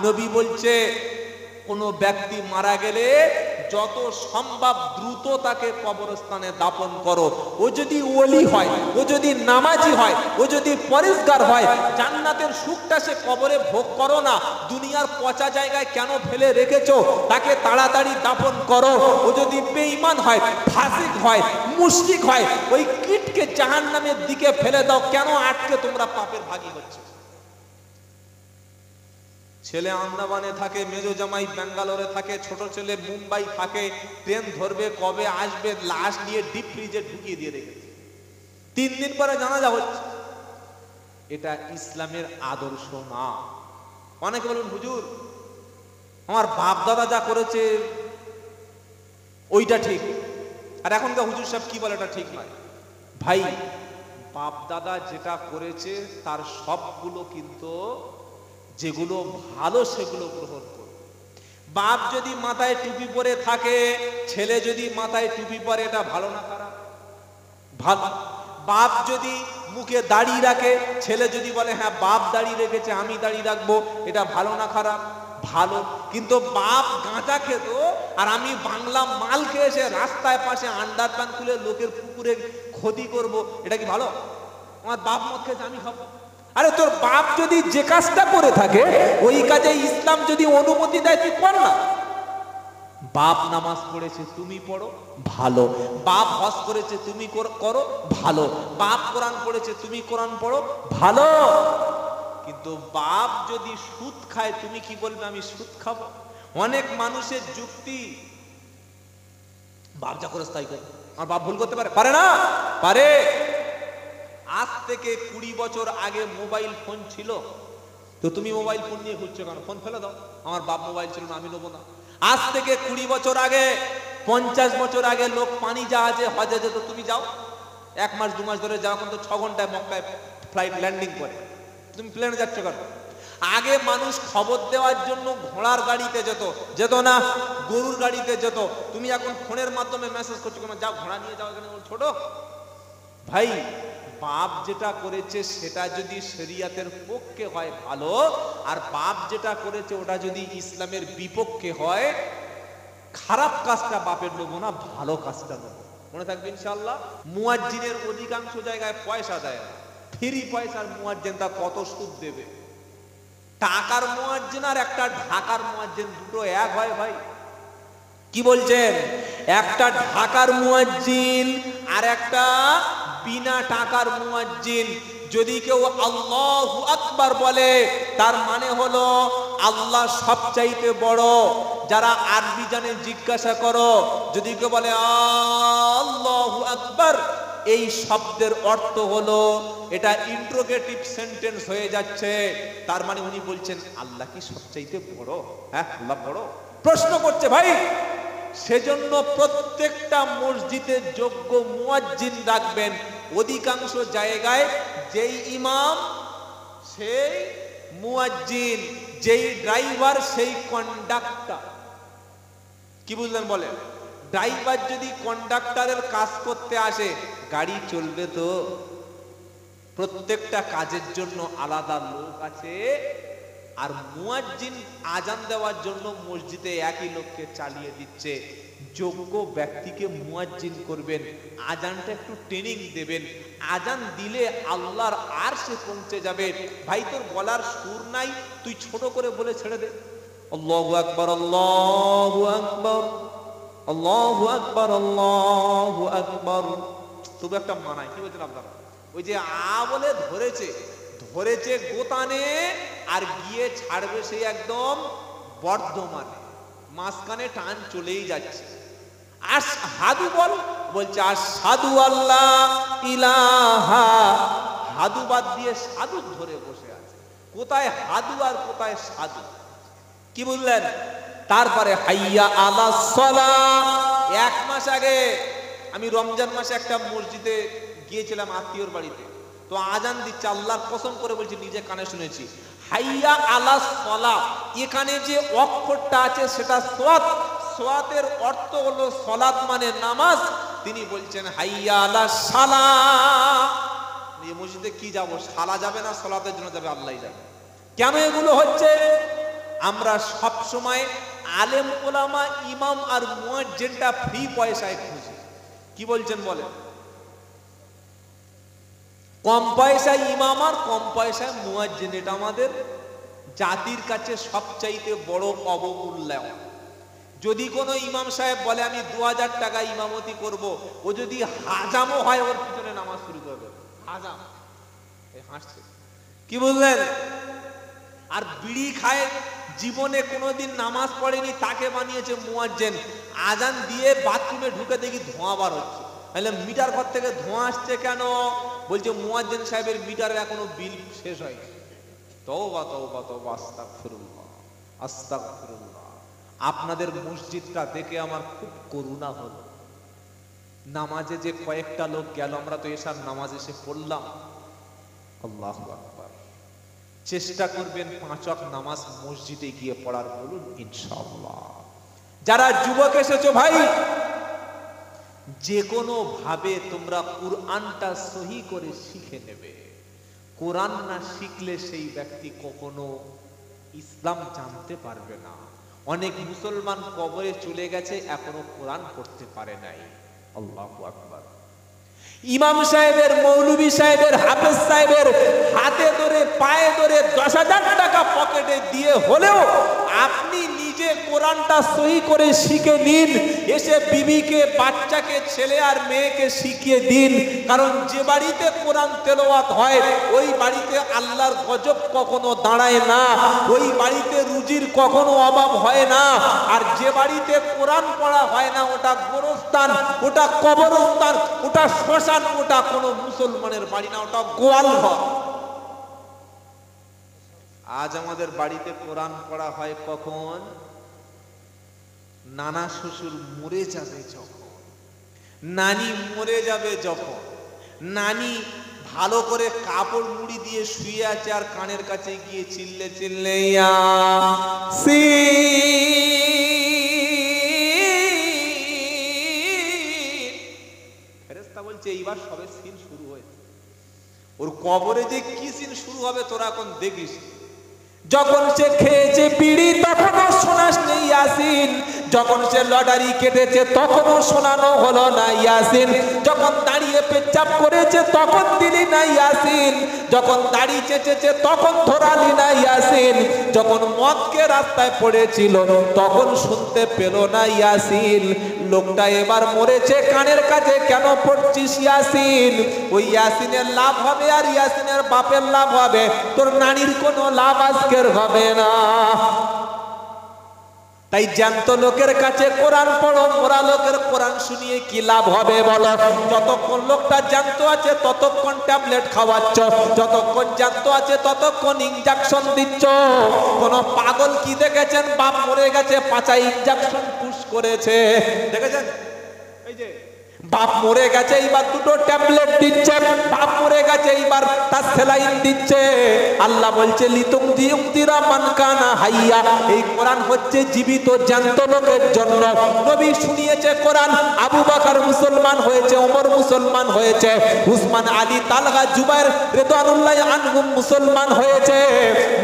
নবী বলছে কোন ব্যক্তি মারা গেলে যত সম্ভব দ্রুত তাকে কবরস্থানে দাফন করো। ও যদি ওলি হয়, ও যদি নামাজি হয়, ও যদি পরেশগার হয়, জান্নাতের সুখটা সে কবরে ভোগ করো না। দুনিয়ার পচা জায়গায় কেন ফেলে রেখেছো? তাকে তাড়াতাড়ি দাফন করো। ও যদি বেঈমান হয়, ফাসিক হয়, মুশরিক হয়, ওই কীটকে জাহান্নামের দিকে ফেলে দাও। কেন আটকে তোমরা পাপের ভাগী হচ্ছে? ছেলে আন্দামানে থাকে, মেজো জামাই ব্যাঙ্গালোরে থাকে, ছোট ছেলে মুম্বাই থাকে, ট্রেন ধরবে, কবে আসবে, লাশ নিয়ে ডিপ ফ্রিজে ঢুকিয়ে দিয়ে রেখেছে। 3 দিন পরে জানাজা হচ্ছে। এটা ইসলামের আদর্শ না। অনেকে বলুন, হুজুর আমার বাপ দাদা যা করেছে ওইটা ঠিক, আর এখনকার হুজুর সাহেব কি বলে এটা ঠিক নয়। ভাই, বাপ দাদা যেটা করেছে তার সবগুলো কিন্তু যেগুলো ভালো সেগুলো গ্রহণ করো। বাপ যদি মাথায় টুপি পরে থাকে, ছেলে যদি মাথায় টুপি পরে, এটা ভালো না খারাপ? ভালো। বাপ যদি মুখে দাড়ি রাখে, ছেলে যদি বলে হ্যাঁ বাপ দাড়ি রেখেছে আমি দাড়ি রাখবো, এটা ভালো না খারাপ? ভালো। কিন্তু বাপ গাঁজা খেত আর আমি বাংলা মাল খেয়ে এসে রাস্তায় পাশে আন্ডারপ্যান্ট খুলে লোকের পুকুরে ক্ষতি করব, এটা কি ভালো? আমার বাপ মদ খেয়েছে আমি খাবো? আরে তোর বাপ যদি যে কাজটা করে থাকে ওই কাজে ইসলাম যদি অনুমতি দেয় তুই কর না। বাপ নামাজ পড়েছে তুমি পড়ো, ভালো। বাপ হজ করেছে তুমি করো, ভালো। বাপ কোরআন পড়েছে তুমি কোরআন পড়ো, ভালো। কিন্তু বাপ যদি সুদ খায় তুমি কি বলবে আমি সুদ খাবো? অনেক মানুষের যুক্তি, বাপ যা করে তাই করে, আর বাপ ভুল করতে পারে? পারে না? পারে। আজ থেকে 20 বছর আগে মোবাইল ফোন ছিল, তো তুমি মোবাইল ফোন নিয়ে ঘুরছো কেন? ফোন ফেলে দাও। আমার বাপ মোবাইল ছিল না, আমি নেবো না। আজ থেকে 20 বছর আগে, 50 বছর আগে লোক পানি জাহাজে হজে যেত, তুমি যাও 1 মাস 2 মাস ধরে যাও, কিন্তু 6 ঘন্টায় মক্কায় ফ্লাইট ল্যান্ডিং করে, তুমি প্লেনে যাচ্ছ কেন? আগে মানুষ খবর দেওয়ার জন্য ঘোড়ার গাড়িতে যেত না, গরুর গাড়িতে যেত। তুমি এখন ফোনের মাধ্যমে মেসেজ করছো কেন? যাও ঘোড়া নিয়ে যাও, এখানে ছোট ভাই। বাপ যেটা করেছে সেটা যদি শরিয়াতের পক্ষে হয় ভালো, আর বাপ যেটা করেছে ওটা যদি ইসলামের বিপক্ষে হয়, খারাপ কাজটা বাপের নেবো না, ভালো কাজটা নেবো। মনে থাকবে ইনশাআল্লাহ। মুয়াজ্জিনের অধিকাংশ জায়গায় পয়সা দেয়, ফ্রি পয়সার মুয়াজ্জিন, তা কত সুদ দেবে? টাকার মুয়াজ্জিন আর একটা ঢাকার মুয়াজ্জিন দুটো এক হয় ভাই? কি বলছেন? একটা ঢাকার মুয়াজ্জিন আর একটা বিনা টাকার মুয়াজ্জিন। যদি কেউ আল্লাহু আকবার বলে তার মানে হলো আল্লাহ সবচাইতে বড়। যারা আরবি জানে জিজ্ঞাসা করো, যদি কেউ বলে আল্লাহু আকবার, এই শব্দের অর্থ হলো এটা ইন্ট্রোগেটিভ সেন্টেন্স হয়ে যাচ্ছে, তার মানে উনি বলছেন আল্লাহ কি সবচাইতে বড়? হ্যাঁ আল্লাহ বড়, প্রশ্ন করছে ভাই। সেজন্য প্রত্যেকটা মসজিদে যোগ্য মুয়াজ্জিন রাখবেন। অধিকাংশ জায়গায় যেই ইমাম সেই মুয়াজ্জিন, যেই ড্রাইভার সেই কন্ডাক্টর। কি বুঝলেন বলেন? ড্রাইভার যদি কন্ডাক্টরের কাজ করতে আসে, গাড়ি চলবে তো? প্রত্যেকটা কাজের জন্য আলাদা লোক আছে। আর মুয়াজ্জিন আজান দেওয়ার জন্য মসজিদে একই লোককে চালিয়ে দিচ্ছে। যোগ্য ব্যক্তিকে মুয়াজ্জিন করবেন, আজানটা একটু ট্রেনিং দেবেন। আজান দিলে আল্লাহর আরশে পৌঁছে যাবে। ভাই তোর গলার সুর নাই, তুই ছোট করে বলে ছেড়ে দে, আল্লাহু আকবার আল্লাহু আকবার আল্লাহু আকবার আল্লাহু আকবার। তবু একটা মানায়। কি বলছেন আপনারা? ওই যে বলে ধরেছে গোতানে, আর গিয়ে ছাড়বে সেই একদম বর্ধমানে, মাঝখানে টান চলেই যাচ্ছে। আশহাদু বলছে আশহাদু আল্লাহ ইলাহা, হাদু বাদ দিয়ে সাধু ধরে বসে আছে। কোথায় হাদু আর কোথায় সাধু? কি বললেন? তারপরে হাইয়া আলাস সালাহ। 1 মাস আগে আমি রমজান মাসে একটা মসজিদে গিয়েছিলাম আত্মীয়র বাড়িতে, তো আজান দিচ্ছে, আল্লাহর কসম করে বলছি নিজে কানে শুনেছি, হাইয়া আলাস সালাহ। এখানে যে অক্ষরটা আছে সেটা সোয়াত, সোয়াতের অর্থ হলো সালাত মানে নামাজ। তিনি বলছেন হাইয়া আলাস সালাহ। এই মসজিদে কি যাব? সালা যাবে না সালাতের জন্য যাবে? আল্লাহই যাবে। কেন এগুলো হচ্ছে? আমরা সব সময় আলেম ওলামা ইমাম আর মুয়াজ্জিনটা ফ্রি পয়সায় খুঁজি। কি বলছেন বলেন? কম পয়সায় ইমাম আর কম পয়সায় মুয়াজ্জিন, এটা আমাদের জাতির কাছে সবচাইতে বড় অবমূল্যায়ন। যদি কোনো ইমাম সাহেব বলে আমি 2000 টাকা ইমামতি করব, ও যদি হাজামও হয় ওর পিছনে নামাজ শুরু করবে। হাজাম, হাসছে, কি বুঝলেন? আর বিড়ি খায়, জীবনে কোনোদিন নামাজ পড়েনি, তাকে বানিয়েছে মুয়াজ্জিন। আজান দিয়ে বাথরুমে ঢুকে দেখি ধোঁয়া বার হচ্ছে। তাহলে মিটার ঘর থেকে ধোঁয়া আসছে কেন? বলছে মুয়াজ্জিন সাহেবের মিটারে এখনো বিল শেষ হয়নি। তওবা তওবা তওবা, আস্তাগফিরুল্লাহ আস্তাগফিরুল্লাহ। আপনাদের মসজিদটা দেখে আমার খুব করুণা হলো। নামাজে যে কয়েকটা লোক গেল, আমরা তো এশার নামাজ এসে পড়লাম। আল্লাহু আকবার। চেষ্টা করবেন 5 ওয়াক্ত নামাজ মসজিদে গিয়ে পড়ার, বলুন ইনশাআল্লাহ। যারা যুবক এসেছো ভাই, যে কোনো ভাবে তোমরা কুরআনটা সহি করে শিখে নেবে। কোরআন না শিখলে সেই ব্যক্তি কখনো ইসলাম জানতে পারবে না। অনেক মুসলমান কবরে চলে গেছে, এখনো কোরআন পড়তে পারে নাই। আল্লাহু আকবার। ইমাম সাহেবের, মৌলভী সাহেবের, হাফেজ সাহেবের হাতে ধরে পায়ে ধরে 10,000 টাকা পকেটে দিয়ে হলেও আপনি নিজে কোরআনটা সহি করে শিখে নিন। এসে বিবিকে, বাচ্চাকে, ছেলে আর মেয়েকে শিখিয়ে দিন। কারণ যে বাড়িতে কোরআন তেলাওয়াত হয় ওই বাড়িতে আল্লাহর গজব কখনো দাঁড়ায় না, ওই বাড়িতে রুজির কখনো অভাব হয় না। আর যে বাড়িতে কোরআন পড়া হয় না ওটা গোরস্থান, ওটা কবরস্থান, ওটা শ্মশান, ওটা কোনো মুসলমানের বাড়ি না, ওটা গোয়াল ঘর। আজ আমাদের বাড়িতে কোরআন পড়া হয় কখন? নানা শ্বশুর মরে যাবে যখন, নানি মরে যাবে যখন, নানি ভালো করে কাপড় মুড়ি দিয়ে শুয়ে আছে আর কানের কাছে গিয়ে চিল্লে চিল্লে ফেরেশতা বলছে এইবার সবে সিন শুরু হয়েছে। ওর কবরে যে কি সিন শুরু হবে তোরা এখন দেখিস। যখন সে খেয়েছে বিড়ি তখনও শোনাস নেই ইয়াসিন, যখন সে লটারি কেটেছে তখনও শোনানো হলো না ইয়াসিন, যখন দাঁড়িয়ে পেচ্ছাপ করেছে তখন দিলি না ইয়াসিন, যখন দাড়ি চেঁচেছে তখন ধরালি না ইয়াসিন, যখন মদকে রাস্তায় পড়েছিল তখন শুনতে পেল না ইয়াসিন। লোকটা এবার মরেছে, কানের কাছে কেন পড়ছিস ইয়াসিন? ওই ইয়াসিনের লাভ হবে আর ইয়াসিনের বাপের লাভ হবে, তোর নানির কোনো লাভ আজকের হবে না। তাই জ্যান্ত লোকের কাছে কোরআন পড়ো, মরা লোকের কোরআন শুনিয়ে কি লাভ হবে বলো? যতক্ষণ লোকটা জ্যান্ত আছে ততক্ষণ ট্যাবলেট খাওয়াচ্ছ, যতক্ষণ জ্যান্ত আছে ততক্ষণ ইনজেকশন দিচ্ছ। কোন পাগল কি দেখেছেন? বাপ মরে গেছে, পাছায় ইনজেকশন পুশ করেছে, দেখেছেন? এই যে বাপ মরে গেছে এইবার দুটো ট্যাবলেট দিচ্ছে, বাপ মরে গেছে এইবার তার সেলাইন দিচ্ছে। আল্লাহ বলছে লিতুনদিরা মান কানা হাইয়া, এই কোরআন হচ্ছে জীবিত জ্যান্ত লোকের জন্য। নবী শুনিয়েছে কোরআন, আবু বকর মুসলমান হয়েছে, ওমর মুসলমান হয়েছে, উসমান, আলী, তালহা, জুবাইর রিদওয়ানুল্লাহ আনহুম মুসলমান হয়েছে।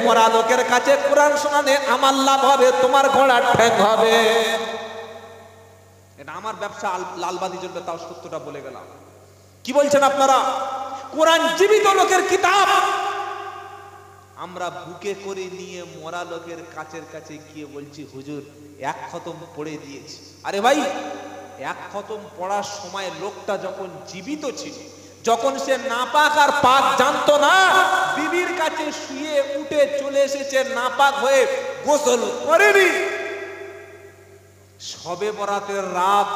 মরা লোকের কাছে কোরআন শোনালে আমার লাভ হবে, তোমার ঘোড়ার ঠ্যাং হবে। এটা আমার ব্যবসা, লালবাতি জ্বলবে, তাও সত্যটা বলে গেলাম। কি বলছেন আপনারা? কোরআন জীবিত লোকের কিতাব, আমরা বুকে করে নিয়ে মরা লোকের কাছের কাছে গিয়ে বলছি হুজুর 1 খতম পড়ে দিয়েছি। আরে ভাই, 1 খতম পড়ার সময় লোকটা যখন জীবিত ছিল, যখন সে নাপাক আর পাক জানতো না, বিবির কাছে শুয়ে উঠে চলে এসেছে নাপাক হয়ে, গোসল করেনি। শবে বরাতের রাত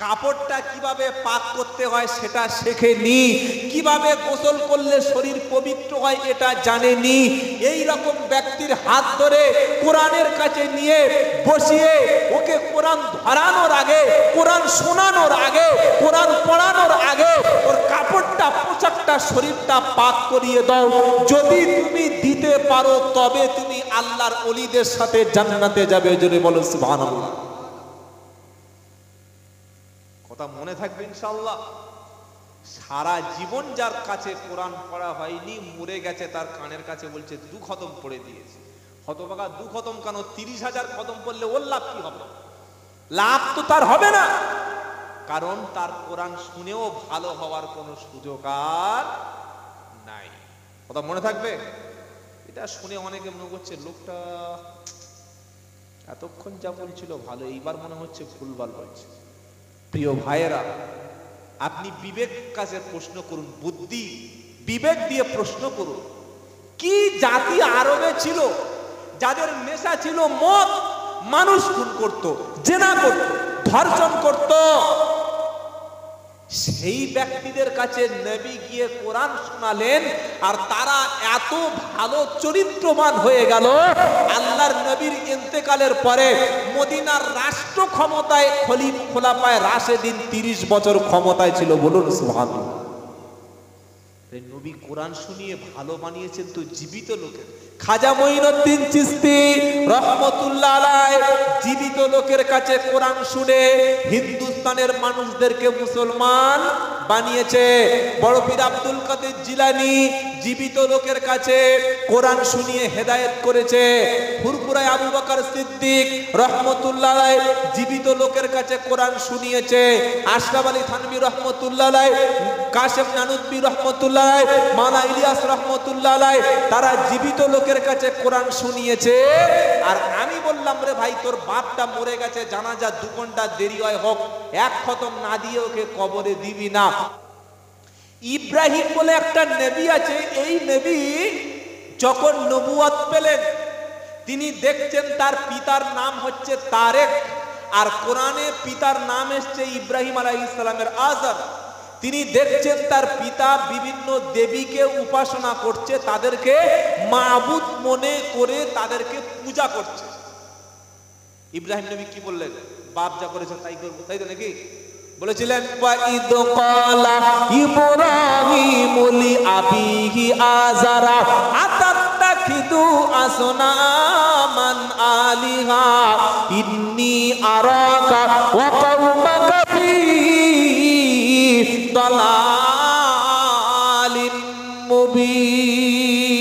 কাপড়টা কিভাবে পাক করতে হয় সেটা শেখেনি, কিভাবে গোসল করলে শরীর পবিত্র হয় এটা জানেনি। এই রকম ব্যক্তির হাত ধরে কোরআনের কাছে নিয়ে বসিয়ে ওকে কোরআন ধরানোর আগে, কোরআন শোনানোর আগে, কোরআন পড়ানোর আগে ওর কাপড়টা, পোশাকটা, শরীরটা পাক করিয়ে দাও। যদি তুমি দিতে পারো তবে তুমি আল্লাহর ওলিদের সাথে জান্নাতে যাবে। জোরে বলো সুবহানাল্লাহ। কথা মনে থাকবে ইনশাআল্লাহ। সারা জীবন যার কাছে কোরআন পড়া হয়নি, মরে গেছে, তার কানের কাছে বলছে 2 খতম পড়ে দিয়েছে। হতভাগা 2 খতম কেন, 30,000 খতম করলে ওর লাভ কি হবে? লাভ তো তার হবে না, কারণ তার কোরআন শুনেও ভালো হওয়ার কোনো সুযোগ আর নাই। কথা মনে থাকবে। এটা শুনে অনেকে মনে করছে লোকটা এতক্ষণ যা বলছিল ভালো, এইবার মনে হচ্ছে ভুলভাল বলছে। প্রিয় ভাইয়েরা, আপনি বিবেক কাছে প্রশ্ন করুন, বুদ্ধি বিবেক দিয়ে প্রশ্ন করুন। কি জাতি আরবে ছিল যাদের নেশা ছিল মদ, মানুষ খুন করত, জেনা করত, ধর্ষণ করত, সেই ব্যক্তিদের কাছে নবী গিয়ে কোরআন শোনালেন আর তারা এত ভালো চরিত্রবান হয়ে গেল। আল্লাহর নবীর ইন্তেকালের পরে মদিনার রাষ্ট্র ক্ষমতায় খোলাফায়ে রাশেদিন 30 বছর ক্ষমতায় ছিল। বলুন সুবহানাল্লাহ। নবী কোরআন শুনিয়ে ভালো বানিয়েছেন তো জীবিত লোকের। খাজা মঈনুদ্দিন চিশতি রহমতুল্লাহ আলাইহি জীবিত লোকের কাছে কোরআন শুনে হিন্দুস্তানের মানুষদেরকে মুসলমান বানিয়েছে। বড় পীর আব্দুল কাদের জিলানী জীবিত লোকের কাছে কোরআন শুনিয়ে হেদায়েত করেছে। ফুরফুরায় আবু বকর সিদ্দিক রহমতুল্লাহ আলাইহি জীবিত লোকের কাছে কোরআন শুনিয়েছে। আশরাফ আলী থানভী রহমতুল্লাহ আলাইহি, কাশেম নানুতবী রহমতুল্লাহ আলাইহি, মাওলানা ইলিয়াস রহমতুল্লাহ আলাইহি তারা জীবিত লোকের কাছে কোরআন শুনিয়েছে। আর আমি বললাম, রে ভাই, তোর বাপটা মরে গেছে, জানাজা 2 ঘন্টা দেরি হয় হোক, 1 খতম না দিয়ে ওকে কবরে দিবি না। ইব্রাহিম বলে একটা নবী আছে, এই নবী যখন নবুয়ত পেলেন তিনি দেখছেন তার পিতার নাম হচ্ছে তারেক, আর কোরআনে পিতার নাম এসছে ইব্রাহিম আলাইহিস সালামের আযর। তিনি দেখছেন তার পিতা বিভিন্ন দেবীকে উপাসনা করছে, তাদেরকে মাবুদ মনে করে তাদেরকে পূজা করছে। ইব্রাহিম নবী কি বললেন? বাপ যা করেছে তাই করব, তাই তো নাকি? বলেছিলেন ওয়াইদ ক্বালা ইব্রাহিমু লিআবিহি আযারা আতাত্তাখিদু আসনামান আলিহা ইন্নী আরাকা ওয়া কওমাকা ফী দালালিন মুবিন।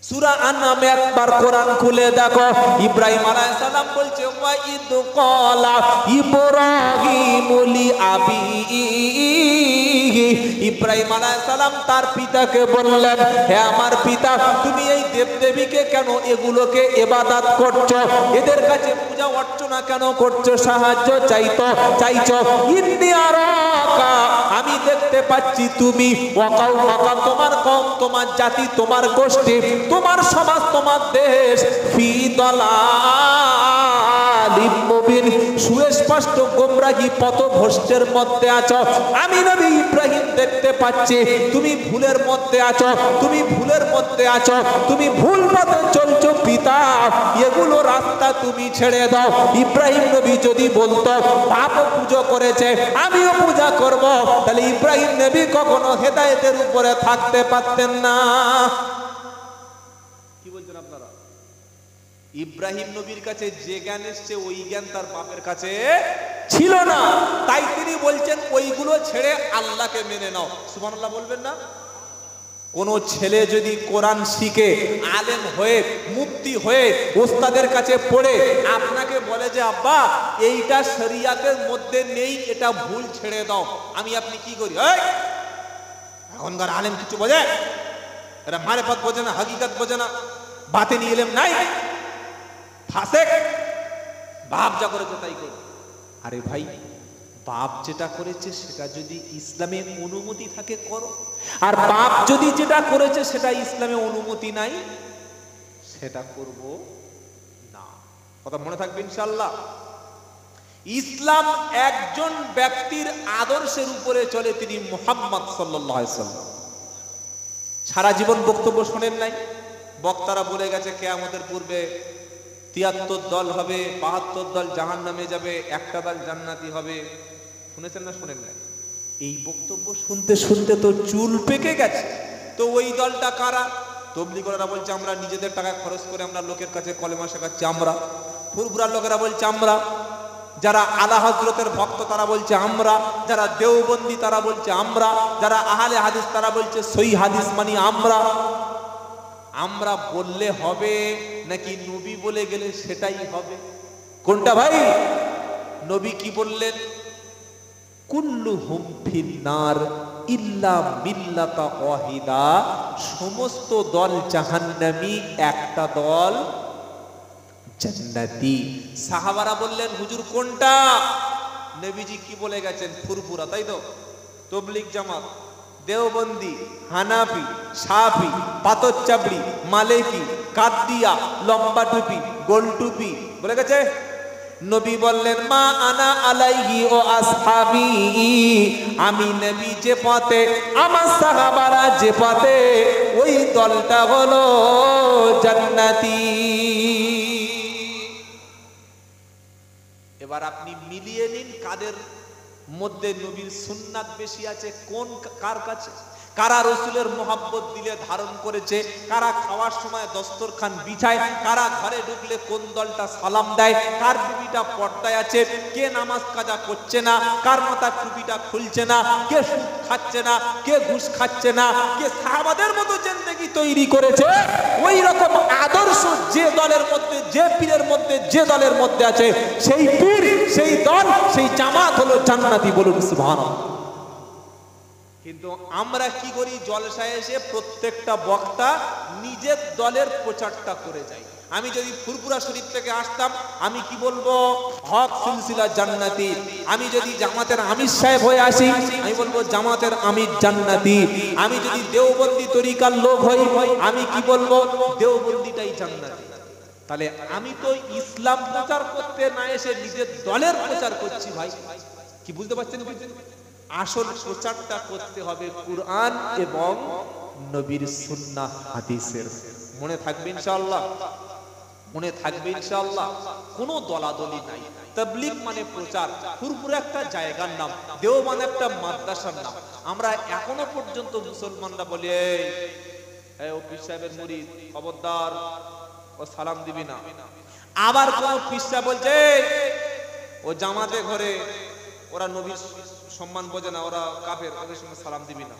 সূরা আন-নামে একবার কোরআন খুলে দেখো, ইব্রাহিম আলাইহিস সালাম বলছে ওয়াইদ ক্বালা ইব্রাহিমু লিআবিহি। ইব্রাহিম আলাইহিস সালাম তার পিতাকে বললেন, হে আমার পিতা, তুমি এই দেবদেবীকে কেন, এগুলোকে ইবাদত করছো, এদের কাছে পূজা অর্চনা কেন করছো, সাহায্য চাইছো। ইন্নী আরাকা, আমি দেখতে পাচ্ছি তুমি, ওয়া কওমাকা, তোমার কওম, তোমার জাতি, তোমার গোষ্ঠী, তোমার সমাজ, তোমার দেশ, ফি দালালিম মুবিন, সুস্পষ্ট গোমরাহি পথভ্রষ্টের মধ্যে আছো। আমি নবী ইব্রাহিম দেখতে পাচ্ছি তুমি ভুলের মধ্যে আছো, তুমি ভুলের মধ্যে আছো, তুমি ভুল পথে চলছো পিতা, এগুলো রাস্তা তুমি ছেড়ে দাও। ইব্রাহিম নবী যদি বলতো বাপ পূজা করেছে আমিও পূজা করব, তাহলে ইব্রাহিম নবী কখনো হেদায়েতের উপরে থাকতে পারতেন না। কি বলছেন আপনারা? ইব্রাহিম নবীর কাছে যে জ্ঞান এসছে ওই জ্ঞান তার বাপের কাছে ছিল না, তাই তিনি বলছেন ওইগুলো ছেড়ে আল্লাহকে মেনে নাও। সুবহানাল্লাহ বলবেন না? কোন ছেলে যদি কোরআন শিখে আলেম হয়ে মুফতি হয়ে ওস্তাদের কাছে পড়ে আপনাকে বলে যে আব্বা এইটা শরিয়াতের মধ্যে নেই, এটা ভুল, ছেড়ে দাও, আমি আপনি কি করি? এখনকার আলেম কিছু বোঝে? এরা মারেফত বোঝে না, হাকিকত বোঝে না, বাতিনি ইলম নাই, ফাসেক, বাপ যা করেছে তাই করে। আরে ভাই, বাপ যেটা করেছে সেটা যদি ইসলামে অনুমতি থাকে করো, আর বাপ যদি যেটা করেছে সেটা ইসলামে অনুমতি নাই সেটা করব না। কথা মনে থাকবে ইনশাআল্লাহ। ইসলাম একজন ব্যক্তির আদর্শের উপরে চলে, তিনি মুহাম্মদ সাল্লাল্লাহু আলাইহি ওয়াসাল্লাম। সারা জীবন বক্তব্য শোনেন নাই? বক্তারা বলে গেছে কিয়ামতের পূর্বে ৭৩ দল হবে, ৭২ দল জাহান্নামে যাবে, একটা দল জান্নাতি হবে। শুনেছেন না শোনেন নাই? এই বক্তব্য শুনতে শুনতে তো চুল পেকে গেছে। তো ওই দলটা কারা? তবলিগরা বলছে আমরা নিজেদের টাকা খরচ করে আমরা লোকের কাছে কলেমা শেখাচ্ছি আমরা। ফুরফুরার লোকেরা বলছে আমরা। যারা আলা হযরতের ভক্ত তারা বলছে আমরা। যারা দেওবন্দি তারা বলছে আমরা। যারা আহলে হাদিস তারা বলছে সহিহ হাদিস মানি আমরা। আমরা বললে হবে নাকি নবী বলে গেলে সেটাই হবে? কোনটা ভাই? নবী কি বললেন? কুল্লুহুম ফিন্নার ইল্লা মিল্লাতা ওয়াহিদা, সমস্ত দল জাহান্নামী, একটা দল জান্নাতি। সাহাবারা বললেন হুজুর কোনটা? নবীজি কি বলে গেছেন? ফুরফুরা, তাই তো? তবলিগ জামাত, দেওবন্দি, হানাফি, শাফি, পাতর চাবড়ি, মালেকি, কাদিয়া, লম্বা টুপি, গোল টুপি বলে গেছে। নবী বললেন মা আনা আলাইহি ও আসহাবি, আমি নবী যে পথে, আমার সাহাবারা যে পথে, ওই দলটা হলো জান্নাতি। এবার আপনি মিলিয়ে নিন কাদের মধ্যে নবীর সুন্নাত বেশি আছে, কোন কার কাছে, কারা রসুলের মোহাব্বত দিলে ধারণ করেছে, কারা খাওয়ার সময় দস্তরখান বিছায়, কারা ঘরে ঢুকলে কোন দলটা সালাম দেয়, কার বিবিটা পর্দায় আছে, কে নামাজ কাজা করছে না, কার মাথার টুপিটা খুলছে না, কে সুদ খাচ্ছে না, কে ঘুষ খাচ্ছে না, কে সাহাবাদের মতো জিন্দেগি তৈরি করেছে। ওই রকম আদর্শ যে দলের মধ্যে, যে পীরের মধ্যে, যে দলের মধ্যে আছে, সেই পীর, সেই দল, সেই জামাত হলো জান্নাতি। বলুন সুবহানাল্লাহ। কিন্তু আমরা কি করি? জলসায় এসে প্রত্যেকটা বক্তা নিজের দলের প্রচারটা করে যায়। আমি যদি ফুরফুরা শরীফ থেকে আসতাম, আমি কি বলবো? হক সিলসিলা জান্নাতি। আমি যদি জামাতের আমির সাহেব হয়ে আসি, আমি বলবো জামাতের আমির জান্নাতি। আমি যদি দেওবন্দি তরিকার লোক হই, আমি কি বলবো? দেওবন্দিটাই জান্নাতি। তাহলে আমি তো ইসলাম প্রচার করতে না এসে নিজের দলের প্রচার করছি। ভাই কি বুঝতে পারছেন? আসল প্রচারটা করতে হবে কুরআন এবং নবীর সুন্নাহ হাদিসের। মনে থাকবে ইনশাআল্লাহ, মনে থাকবে ইনশাআল্লাহ। কোনো দলাদলি নাই। তাবলীগ মানে প্রচার। ফুরফুরা একটা জায়গার নাম, দেওবন্দ একটা মাদ্রাসার নাম। আমরা এখনো পর্যন্ত মুসলমানরা বলি এই ও পীর সাহেবের মুরিদ, খবরদার ও সালাম দিবি না। আবার কোন পীর সাহেব বলছে ও জামাতে ঘরে, ওরা নবীর সম্মান বোঝে না, ওরা কাফের, ওদের সঙ্গে সালাম দিবি না।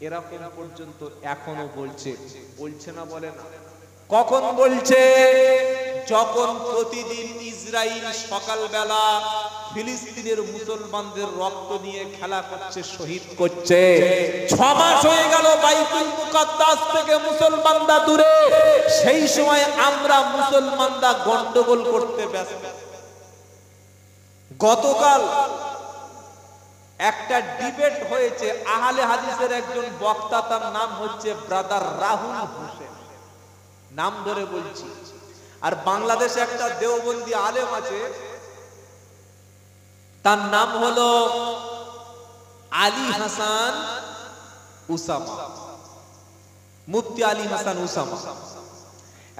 এরকম পর্যন্ত এখনো বলছে। বলছে না? বলে না। কখন বলছে? যখন প্রতিদিন ইসরাইল সকালবেলা ফিলিস্তিনের মুসলমানদের রক্ত নিয়ে খেলা করছে, শহীদ করছে। 6 মাস হয়ে গেল বাইতুল মুকাদ্দাস থেকে মুসলমানরা দূরে, সেই সময় আমরা মুসলমানরা গন্ডগোল করতে ব্যস্ত। গতকাল একটা ডিবেট হয়েছে, আহলে হাদিসের একজন বক্তা, তার নাম হচ্ছে ব্রাদার রাহুল হোসেন, নাম ধরে বলছি। আর বাংলাদেশে একটা দেওবন্দি আলেম আছে, তার নাম হলো আলী হাসান উসামা, মুফতি আলী হাসান উসামা।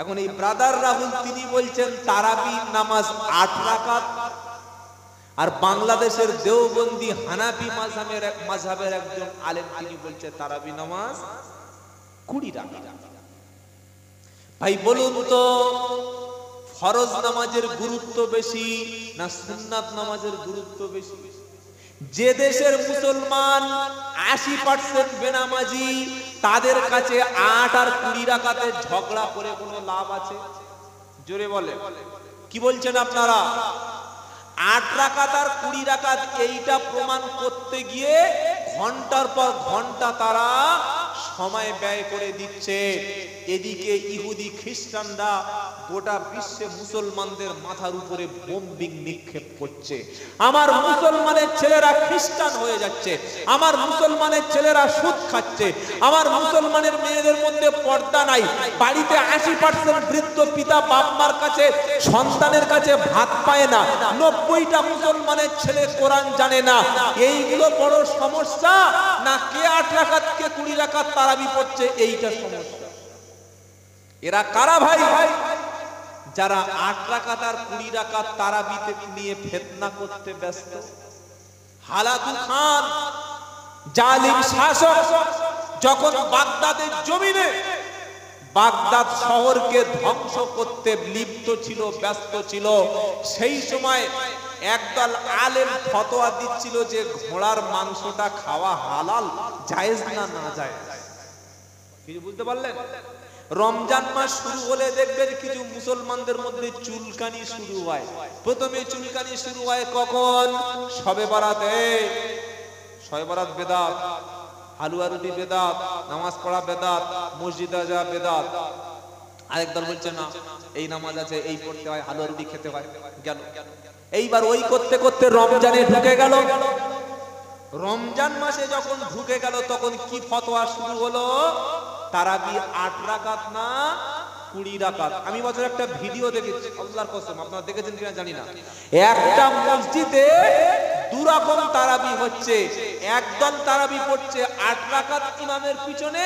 এখন এই ব্রাদার রাহুল তিনি বলছেন তারাবি নামাজ 8 রাকাত, আর বাংলাদেশের দেওবন্দি হানাফি মাযহাবের একজন আলেম তিনি বলছে তারাবি নামাজ 20 রাকাত। ভাই বলুন তো, ফরজ নামাজের গুরুত্ব বেশি না সুন্নাত নামাজের গুরুত্ব বেশি? যে দেশের মুসলমান 80% বেনামাজি, তাদের কাছে 8 আর 20 রাকাতে ঝগড়া করে কোনো লাভ আছে? জোরে বলে, কি বলছেন আপনারা? 8 রাকাত আর 20 রাকাত, এইটা প্রমাণ করতে গিয়ে ঘন্টার পর ঘন্টা তারা সময় ব্যয় করে দিচ্ছে। এদিকে ইহুদি খ্রিস্টানরা গোটা বিশ্বে মুসলমানদের মাথার উপরে বোম্বিং নিক্ষেপ করছে। আমার মুসলমানের ছেলেরা খ্রিস্টান হয়ে যাচ্ছে, আমার মুসলমানের ছেলেরা সুদ খাচ্ছে, আমার মুসলমানের মেয়েদের মধ্যে পর্দা নাই, বাড়িতে 80% বৃদ্ধ পিতা বাপ মার কাছে, সন্তানের কাছে ভাত পায় না, 90টা মুসলমানের ছেলে কোরআন জানে না। এইগুলো বড় সমস্যা না কে 8 রাকাত কে 20 রাকাত তারাবি পড়ছে, এইটা সমস্যা। এরা কারা ভাই? যারা 8 রাকাত আর 20 রাকাত তারাবিতে নিয়ে ফিতনা করতে ব্যস্ত। হালাকু খান জালিম শাসক যখন বাগদাদের জমিনে বাগদাদ শহরকে ধ্বংস করতে লিপ্ত ছিল, ব্যস্ত ছিল, সেই সময় একদল আলেম ফতোয়া দিচ্ছিল যে ঘোড়ার মাংসটা খাওয়া হালাল, জায়েজ না না জায়েজ। কিছু বুঝতে পারলেন? রমজান মাস শুরু হলে দেখবেন কিছু মুসলমানদের মধ্যে চুলকানি শুরু হয়। প্রথমে চুলকানি শুরু হয় কখন? শবে বরাতে। শবে বরাত বেদাত, হালুয়া রুটি বেদাত, নামাজ পড়া বেদাত, মসজিদে যাওয়া বেদাত। আরেক দল বলছে না, এই নামাজ আছে, এই পড়তে হয়, হালুয়া রুটি খেতে হয়, গেল। এইবার ওই করতে করতে রমজানে ঢুকে গেল। রমজান মাসে যখন ঢুকে গেল তখন কি ফতোয়া শুরু হলো? তারাবি 8 রাকাত না 20 রাকাত। আমি বছর একটা ভিডিও দেখেছি, আল্লাহর কসম, আপনারা দেখেছেন কিনা জানি না। একটা মসজিদে দুরকম তারাবি হচ্ছে। একদল তারাবি পড়ছে 8 রাকাত ইমামের পিছনে,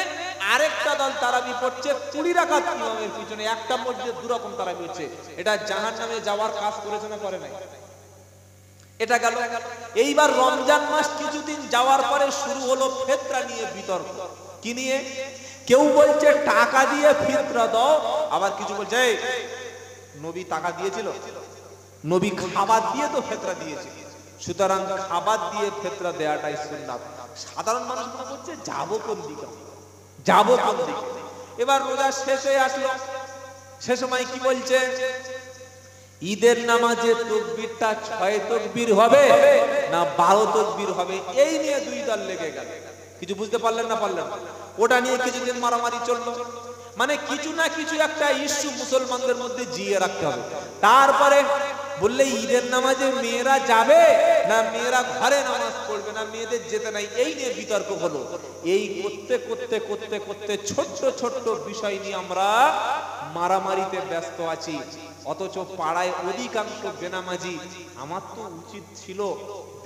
আরেকটা দল তারাবি পড়ছে 20 রাকাত ইমামের পিছনে। একটা মসজিদে দুরকম তারাবি হচ্ছে। এটা জাহান্নামে যাওয়ার কাজ করেছে না করে নাই? এটা গেল। এইবার রমজান মাস কিছুদিন যাওয়ার পরে শুরু হলো ফিতরা নিয়ে বিতর্ক। কি নিয়ে? কেউ বলছে টাকা দিয়ে ফিতরা দাও, আবার কিছু বলছে নবী টাকা দিয়েছিল, নবী খাবার দিয়ে তো ফিতরা দিয়েছে, সুতরাং খাবার দিয়ে ফিতরা দেওয়াটাই সুন্নাত। সাধারণ মানুষ বলছে যাবো কোন দিকে, যাবো কোন দিকে। এবার রোজা শেষ হয়ে আসলো, সে সময় কি বলছে? ঈদের নামাজে তাকবীরটা 6 তাকবীর হবে না 12 তাকবীর হবে, এই নিয়ে দুই দল লেগে গেল। কিছু বুঝতে পারলেন না পারলেন? ওটা নিয়ে কিছুদিন মারামারি চললো। মানে কিছু না কিছু একটা ইস্যু মুসলমানদের মধ্যে জিয়ে রাখতে হবে। তারপরে বললে ঈদের নামাজে মেয়েরা যাবে না মেয়েরা ঘরে নামাজ পড়বে, না মেয়েদের যেতে নাই, এই নিয়ে বিতর্ক হলো। এই করতে করতে করতে করতে ছোট্ট ছোট্ট বিষয় নিয়ে আমরা মারামারিতে ব্যস্ত আছি। অথচ পাড়ায় অধিকাংশ বেনামাজি। আমার তো উচিত ছিল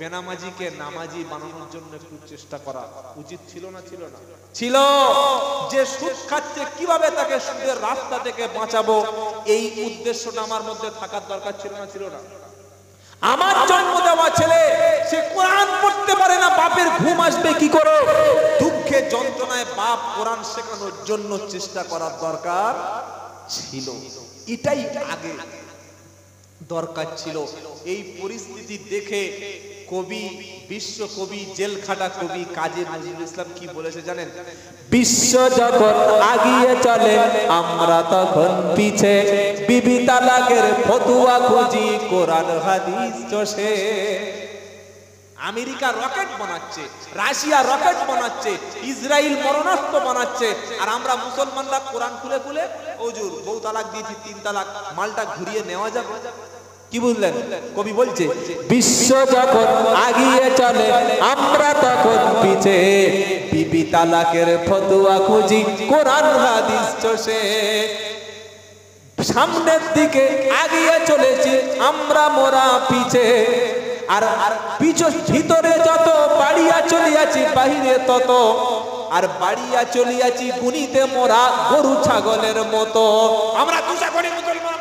বেনামাজিকে নামাজি বানানোর জন্য একটু চেষ্টা করা। উচিত ছিল না ছিল না? ছিল। যে সুদ খাচ্ছে কিভাবে তাকে সুদের রাস্তা থেকে বাঁচাবো, এই উদ্দেশ্যটা আমার মধ্যে থাকার দরকার ছিল না ছিল না? আমার জন্ম দেওয়া ছেলে, সে কোরআন পড়তে পারে না, বাপের ঘুম আসবে কি করে? দুঃখে যন্ত্রণায় বাপ কোরআন শেখানোর জন্য চেষ্টা করার দরকার ছিল। এটাই আগে দরকার ছিল। এই পরিস্থিতি দেখে কবি, বিশ্ব কবি, জেলখাটা কবি কাজী নজরুল ইসলাম কি বলেছে জানেন? বিশ্ব যখন আগিয়ে চলে আমরা তখন পিছে, বিবি তালাকের ফতোয়া খুঁজি কোরআন হাদিস চষে। আমেরিকা রকেট বানাচ্ছে, রাশিয়া রকেট বানাচ্ছে, ইসরায়েল মরণাস্ত্র বানাচ্ছে, আর আমরা মুসলমানরা কোরআন খুলে খুলে হুজুর বউ তালাক দিয়েছি 3 তালাক, মালটা ঘুরিয়ে নেওয়া যাবে। কি বুঝলেন? কবি বলছে বিশ্ব যখন আগিয়ে চলে আমরা তখন পিছে, বিবি তালাকের ফতোয়া খুঁজি কোরআন হাদিস চষে। সামনের দিকে আগিয়ে চলেছি আমরা, মোরা পিছে, আর পিছন ভিতরে যত বাড়িয়া চলিয়াছি বাহিরে তত, আর বাড়িয়া চলিয়াছি গুনিতে মোরা গরু ছাগলের মতো। আমরা দুশাকরি মুসলমান,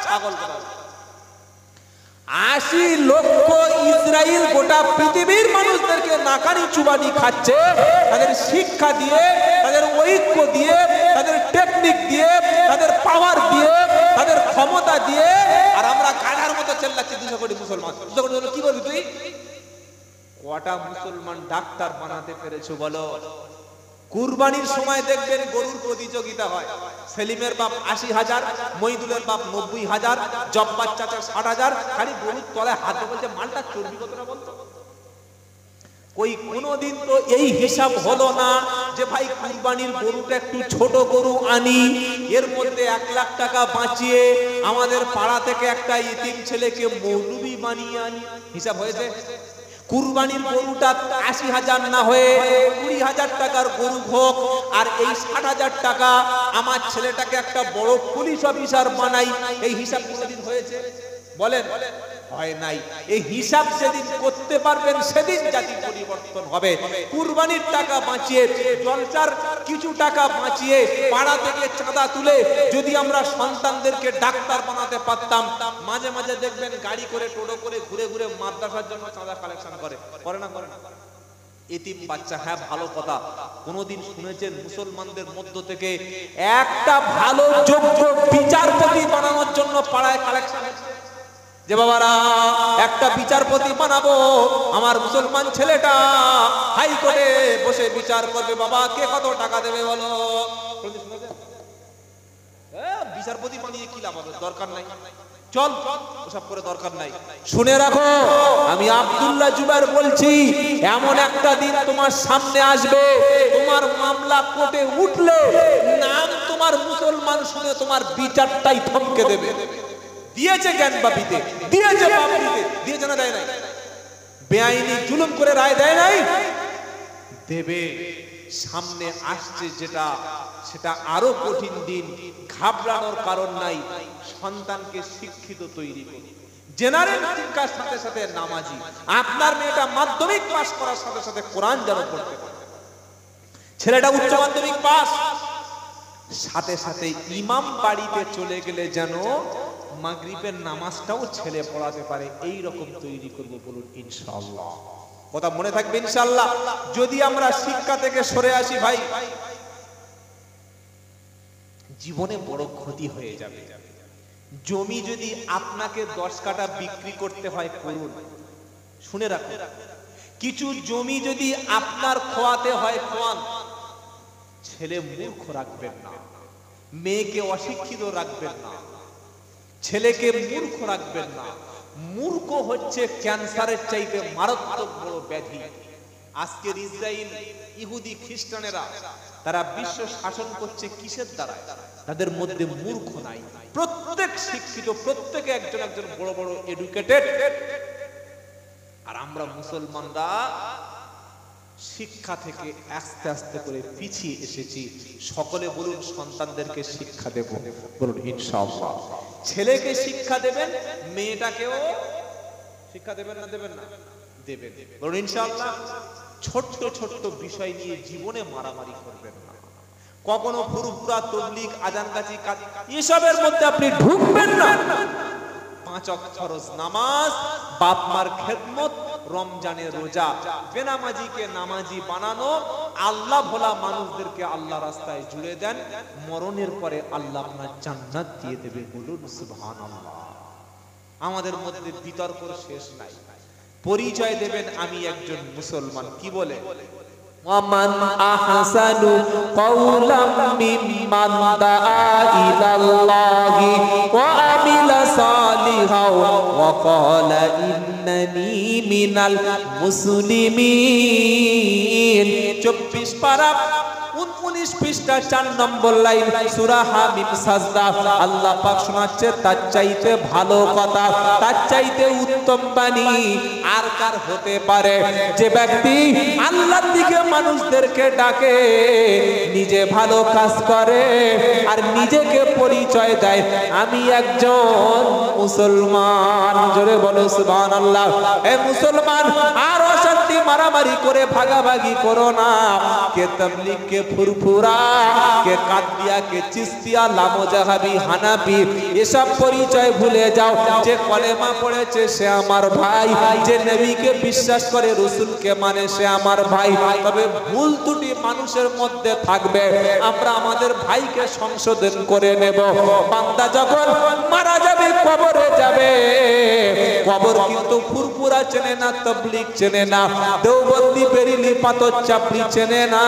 ছাগল 80 লক্ষ ইসরায়েল গোটা পৃথিবীর মানুষদেরকে নাকানি চুবানি খাচ্ছে, তাদের শিক্ষা দিয়ে, তাদের ঐক্য দিয়ে, তাদের টেকনিক দিয়ে, তাদের পাওয়ার দিয়ে, তাদের ক্ষমতা দিয়ে, আর আমরা গাধার মতো চেল্লাচ্ছি 200 কোটি মুসলমান। 200 কোটি কি বলবি তুই? কটা মুসলমান ডাক্তার বানাতে পেরেছো বলো? কুরবানির সময় দেখবেন গরুর প্রতিযোগিতা হয়। সেলিমের বাপ 80,000, মইদুলের বাপ 90,000, জব্বার চাচা 60,000, খালি গরুর তলায় হাত দিয়ে বলছে মালটা চর্বি কতটা বলতো? কই কোনদিন তো এই হিসাব হলো না যে ভাই কুরবানির গরুটা একটু ছোট গরু আনি, এর মধ্যে 1 লাখ টাকা বাঁচিয়ে আমাদের পাড়া থেকে একটা ইতিম ছেলেকে মৌলবি বানিয়ে আনি। হিসাব হয়েছে? কুরবানির গরুটা 80,000 না হয়ে 20,000 টাকার গরু হোক, আর এই 60,000 টাকা আমার ছেলেটাকে একটা বড় পুলিশ অফিসার বানাই, এই হিসাব কোনদিন হয়েছে? বলেন, হয় নাই। এই হিসাব যেদিন করতে পারবেন সেদিন জাতি পরিবর্তন হবে। কুরবানির টাকা বাঁচিয়ে, জলসার কিছু টাকা বাঁচিয়ে, পাড়া থেকে চাঁদা তুলে যদি আমরা সন্তানদেরকে ডাক্তার বানাতে পারতাম। মাঝে মাঝে দেখবেন গাড়ি করে, টোটো করে ঘুরে ঘুরে মাদ্রাসার জন্য চাঁদা কালেকশন করে না? করে না? এতিম বাচ্চা, হ্যাঁ ভালো কথা। কোনদিন শুনেছেন মুসলমানদের মধ্য থেকে একটা ভালো যোগ্য বিচারপতি বানানোর জন্য পাড়ায় কালেকশন? যে বাবারা একটা বিচারপতি বানাবো, আমার মুসলমান ছেলেটা হাইকোর্টে বসে বিচার করবে, বাবা কে কত টাকা দেবে বলো? বিচারপতি বানিয়ে কি লাভ হবে? দরকার নাই, চল ওসব করে দরকার নাই। শুনে রাখো, আমি আব্দুল্লাহ জুবাইর বলছি, এমন একটা দিন তোমার সামনে আসবে, তোমার মামলা কোর্টে উঠলে নাম তোমার মুসলমান শুনে তোমার বিচারটাই থমকে দেবে। দিয়েছে জ্ঞান বাপিতে, দিয়েছে বাপিতে, দিয়েছে না দেয় নাই? বেআইনি জুলুম করে রায় দেয় নাই? দেবে। সামনে আসছে যেটা, সেটা আরো কঠিন দিন। ঘাবড়ানোর কারণ নাই। সন্তানকে শিক্ষিত তৈরি করুন, জেনারেল শিক্ষার সাথে সাথে নামাজি। আপনার মেয়েটা মাধ্যমিক পাস করার সাথে সাথে কোরআন যেন পড়তে পারে, ছেলেটা উচ্চ মাধ্যমিক পাস, সাথে সাথে ইমাম বাড়িতে চলে গেলে যেন মাগরিবের নামাজটাও ছেলে পড়াতে পারে, এই রকম তৈরি করব। বলুন ইনশাআল্লাহ। কথা মনে থাকবে ইনশাআল্লাহ। যদি আমরা শিক্ষা থেকে সরে আসি ভাই, জীবনে বড় ক্ষতি হয়ে যাবে। জমি যদি আপনাকে 10 কাঠা বিক্রি করতে হয় করুন, শুনে রাখুন। কিছু জমি যদি আপনার খোয়াতে হয় খোয়ান। ছেলে মূর্খ রাখবেন না, মেয়েকে অশিক্ষিত রাখবেন না, ছেলেকে মূর্খ রাখবেন না। মূর্খ হচ্ছে ক্যান্সারের চাইতে মারাত্মক বড় ব্যাধি। আজকের ইসরায়েল, ইহুদি, খ্রিস্টানেরা তারা বিশ্ব শাসন করছে কিসের দ্বারা? তাদের মধ্যে মূর্খ নাই, প্রত্যেক শিক্ষিত, প্রত্যেকে একজন একজন বড় বড় এডুকেটেড। আর আমরা মুসলমানরা শিক্ষা থেকে আস্তে আস্তে করে পিছিয়ে এসেছি। সকলে বলুন সন্তানদেরকে শিক্ষা দেব, বলুন ইনশাআল্লাহ। ছেলেকে শিক্ষা দেবেন, মেয়েটাকেও শিক্ষা দেবেন না দেবেন না? দেবেন, বলুন ইনশাআল্লাহ। ছোট্ট ছোট্ট বিষয় নিয়ে জীবনে মারামারি করবেন না। কখনো ফুরফুরা, তবলিগ, আজানগাছি, এসবের মধ্যে আপনি ঢুকবেন না। 5 ওয়াক্ত ফরজ নামাজ, বাপ মার খেদমত, রমজানের রোজা, বেনামাজিকে নামাজি বানানো, আল্লাহ ভোলা মানুষদেরকে আল্লাহ রাস্তায় জুড়ে দেন। মরণের পরে আল্লাহ আপনার জান্নাত দিয়ে দেবে, বলুন সুবহানাল্লাহ। আমাদের মধ্যে বিতর্ক শেষ নাই। পরিচয় দেবেন আমি একজন মুসলমান, কি বলে? ওয়ামান আহসানু কাওলাম মিম্মান দাআ ইলাল্লাহি ওয়া আমিলা সালিহাও ওয়া ক্বালা ইন্নানি মিনাল মুসলিমিন। 24 পারা 19 পৃষ্ঠা 4 নম্বর লাইন, সূরা হামিম সাজদা। আল্লাহ পাক শোনাচ্ছে, তার চাইতে ভালো কথা, তার চাইতে উত্তম বাণী আর কার হতে পারে? যে ব্যক্তি আল্লাহর দিকে মানুষদেরকে ডাকে, নিজে ভালো কাজ করে আর নিজেকে পরিচয় দেয় আমি একজন মুসলমান। জোরে বলো সুবহানাল্লাহ। এ মুসলমান, আর অশান্তি মারামারি করে ভাগাভাগি করো না। কে তাবলীগ, কে ফুরফুরা, কে কাদিয়া, কে চিশতিয়া, লামোজাহাবি, হানাফি, এসব পরিচয় ভুলে যাও। যে কলেমা পড়েছে সে আমার ভাই, যে নবীকে বিশ্বাস করে, রাসূলকে মানে, সে আমার ভাই। তবে ভুল ত্রুটি মানুষের মধ্যে থাকবে, আমরা আমাদের ভাইকে সংশোধন করে নেব। বান্দা যখন মারা যাবে, কবরে যাবে, কবর কিন্তু ফুরফুরা চেনে না, তাবলীগ চেনে না, দেওবন্দি, বেরেলি, পাথর চাপড়ি চেনে না।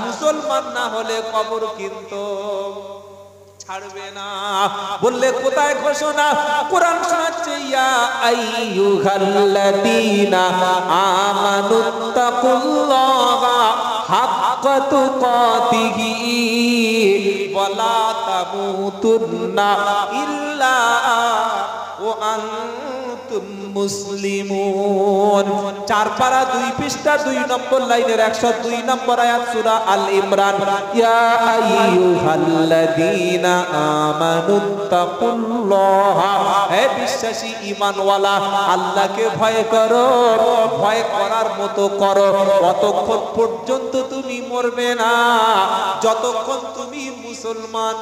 মুসলমান না হলে কবর কিন্তু ছাড়বে না। বললে কোথায় ঘোষণা? কোরআন শোনাচ্ছে, ইয়া আইয়ুহাল্লাযীনা আমানুত্তাকুল্লাহা হাক্কা তুকাতিহি ওয়া লা তামুতুন্না ইল্লা ওয়া আনতুম মুসলিমুন। 4 পারা 2 পৃষ্ঠা 2 নম্বর লাইনের 102 নম্বর আয়াত, সূরা আল ইমরান। ইয়া আইয়ুহাল্লাযীনা আমানুত্তাকুল্লাহা, হে বিশ্বাসী ঈমানওয়ালা, আল্লাহকে ভয় করো, ভয় করার মতো করো। ততক্ষণ পর্যন্ত তুমি মরবে না, যতক্ষণ তুমি মুসলমান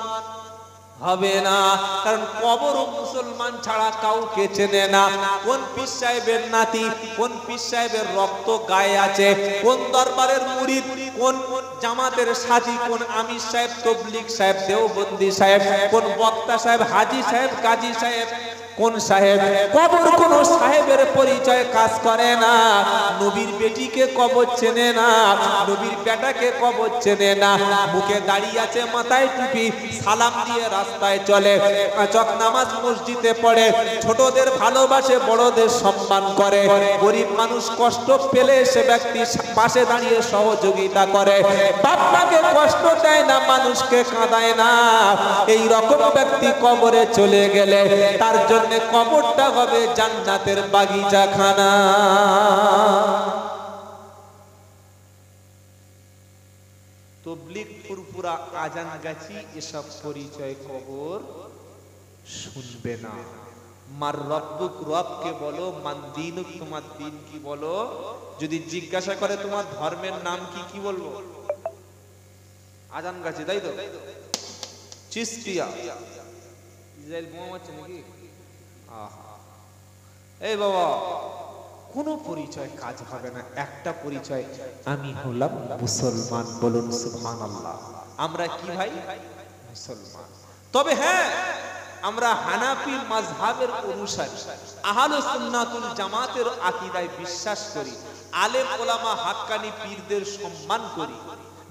হবে না। কারণ কবর মুসলমান ছাড়া কাউকে চেনে না। কোন পীর সাহেবের নাতি, কোন পীর সাহেবের রক্ত গায়ে আছে, কোন দরবারের মুরিদ, কোন জামাতের সাথী, কোন আমির সাহেব, তবলিগ সাহেব, দেওবন্দি সাহেব, কোন বক্তা সাহেব, হাজী সাহেব, গাজী সাহেব, কোন সাহেব? কবর কোন সাহেবের পরিচয় কাজ করে না। নবীর বেটিকে কবর চেনে না, নবীর বেটাকে কবর চেনে না। মুখে দাঁড়িয়ে আছে, মাথায় টুপি, সালাম দিয়ে রাস্তায় চলে, পাঁচ নামাজ মসজিদে পড়ে, ছোটদের ভালোবাসে, বড়দের সম্মান করে। গরিব মানুষ কষ্ট পেলে সে ব্যক্তি পাশে দাঁড়িয়ে সহযোগিতা করে। বাপ মাকে কষ্ট দেয় না, মানুষকে কাঁদায় না। এই রকম ব্যক্তি কবরে চলে গেলে তার জন্য কবরটা হবে জান্নাতের বাগিচাখানা। তবলিগ ফুরফুরা আজান গাছি এসব পরিচয় কবর শুনবে না। মার রব্বুক, রবকে বলো। মান দীনুক, তোমার দিন কি বলো। যদি জিজ্ঞাসা করে তোমার ধর্মের নাম কি, কি বলবো? আজান গাছি, তাই তো? চিস্তিয়া ইসরায়েল বোমা মারছে নাকি? আহা, এই বাবা, কোনো পরিচয় কাজ হবে না। একটা পরিচয়, আমি হলাম মুসলমান। বলুন সুবহানাল্লাহ। আমরা কি ভাই? মুসলমান। তবে হ্যাঁ, আমরা হানাফি মাযহাবের অনুসারী, আহলুস সুন্নাতুল জামাতের আকীদায় বিশ্বাস করি। আলেম ওলামা হাক্কানি পীরদের সম্মান করি।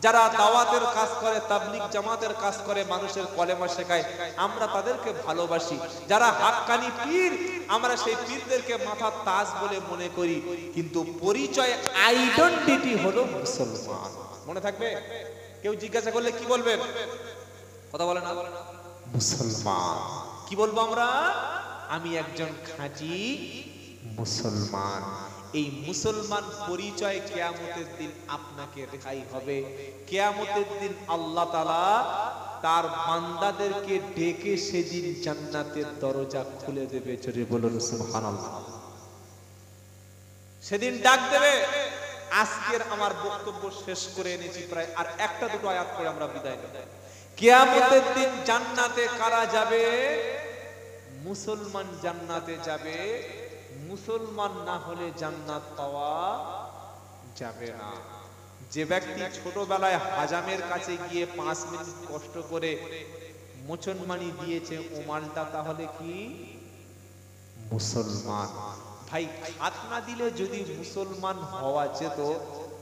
যারা দাওয়াতের কাজ করে, তাবলীগ জামাতের কাজ করে, মানুষের কলেমা শেখায়, আমরা তাদেরকে ভালোবাসি। যারা হাক্কানি পীর, আমরা সেই পীরদেরকে মাথার তাজ বলে মনে করি। কিন্তু পরিচয়, আইডেন্টিটি হলো মুসলমান। মনে থাকবে? কেউ জিজ্ঞাসা করলে কি বলবেন? কথা বলে না? মুসলমান। কি বলবো আমরা? আমি একজন খাঁটি মুসলমান। এই মুসলমান পরিচয় কিয়ামতের দিন আপনাকে রেহাই হবে। কিয়ামতের দিন আল্লাহ তাআলা তার বান্দাদেরকে ডেকে সেদিন জান্নাতের দরজা খুলে দেবে। জোরে বলুন সুবহানাল্লাহ। সেদিন ডাক দেবে। আজকের আমার বক্তব্য শেষ করে এনেছি প্রায়, আর একটা দুটো আয়াত পড়ে আমরা বিদায় নেব। কিয়ামতের দিন জান্নাতে কারা যাবে? মুসলমান জান্নাতে যাবে। মুসলমান না হলে জান্নাত পাওয়া যাবে না। যে ব্যক্তি ছোটবেলায় হাজামের কাছে গিয়ে 5 মিনিট কষ্ট করে মুসলমানি দিয়েছে, ও মালটা তাহলে কি মুসলমান? ভাই, হাত না দিলে যদি মুসলমান হওয়া যেত,